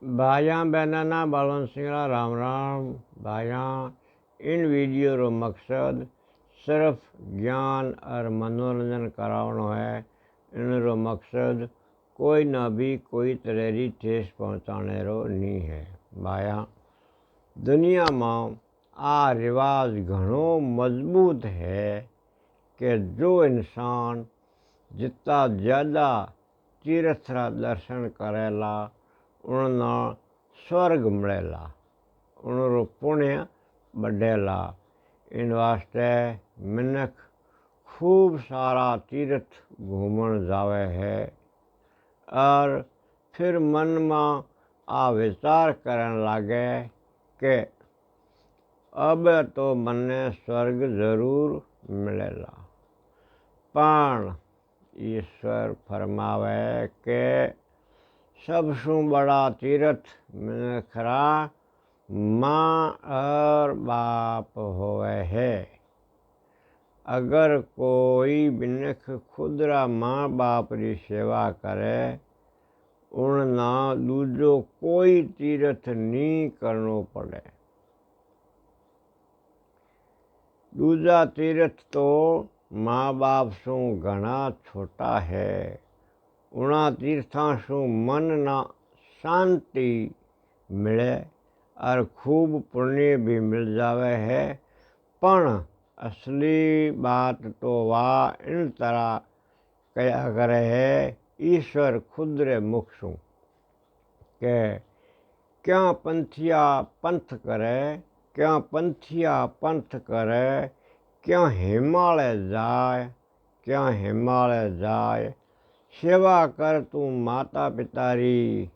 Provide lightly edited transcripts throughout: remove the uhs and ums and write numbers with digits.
भाइयाँ बहना बालन सिंगला राम राम। भाइयाँ, इन वीडियो रो मकसद सिर्फ ज्ञान और मनोरंजन करावनो है। इन रो मकसद कोई ना भी कोई तरह री ठेस पहुँचाने रो नहीं है। भाइयाँ, दुनिया में आ रिवाज घणो मजबूत है कि जो इंसान जितना ज़्यादा तीर्थ रा दर्शन करेला उनना स्वर्ग मिलेला, उनरो पुण्य बढ़ेला। इन वास्ते मिनख खूब सारा तीर्थ घूमन जावे है और फिर मन में आ विचार करन लागे कि अब तो मने स्वर्ग जरूर मिलेला। पण ईश्वर फरमावे के सबसु बड़ा तीर्थ मिनखरा माँ और बाप होवे है। अगर कोई मिनख खुदरा माँ बाप री सेवा करे उनना दूजो कोई तीर्थ नहीं करनो पड़े। दूजा तीर्थ तो माँ बाप सु घना छोटा है। उना तीर्थां सु मन ना शांति मिले और खूब पुण्य भी मिल जावे है। पण असली बात तो वाह इन तरह कया करे है ईश्वर खुद रे मुख सु के क्या पंथिया पंथ करे, क्या पंथिया पंथ करे, क्या हिमालय जाए, क्या हिमालय जाए। सेवा कर तू माता पिता री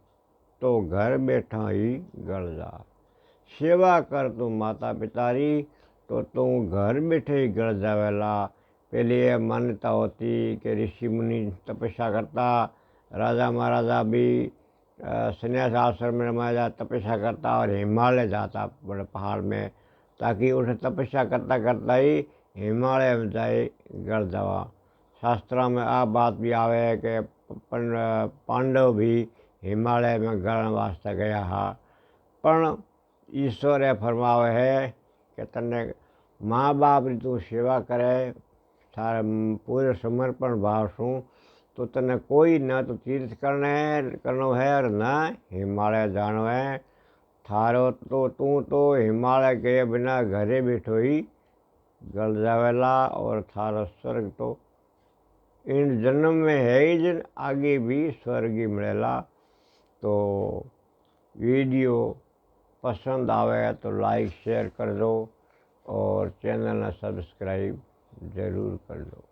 तो घर बैठा ही गल जा। सेवा कर तू माता पिता री तो तू घर बैठे ही गल जावेला। पहले ये मान्यता होती कि ऋषि मुनि तपस्या करता, राजा महाराजा भी संन्यास आश्रम में रमाया तपस्या करता और हिमालय जाता बड़े पहाड़ में, ताकि उसे तपस्या करता करता ही हिमालय में जाए गल जावा। शास्त्रों में आ बात भी आवे कि पांडव भी हिमालय में गलण वास्ते गया हा। पण ईश्वर फरमावे है कि तने माँ बाप री तू सेवा करे सारे पूरे समर्पण भाव सु तो तने कोई न तो तीर्थ करनो है और न हिमालय जानो है। थारो तो तू तो हिमालय गए बिना घरे बैठो ही गल जावेला और थारो स्वर्ग तो इन जन्म में है ही जन आगे भी स्वर्ग ही मिलेला। तो वीडियो पसंद आवे तो लाइक शेयर कर दो और चैनल ने सब्सक्राइब ज़रूर कर दो।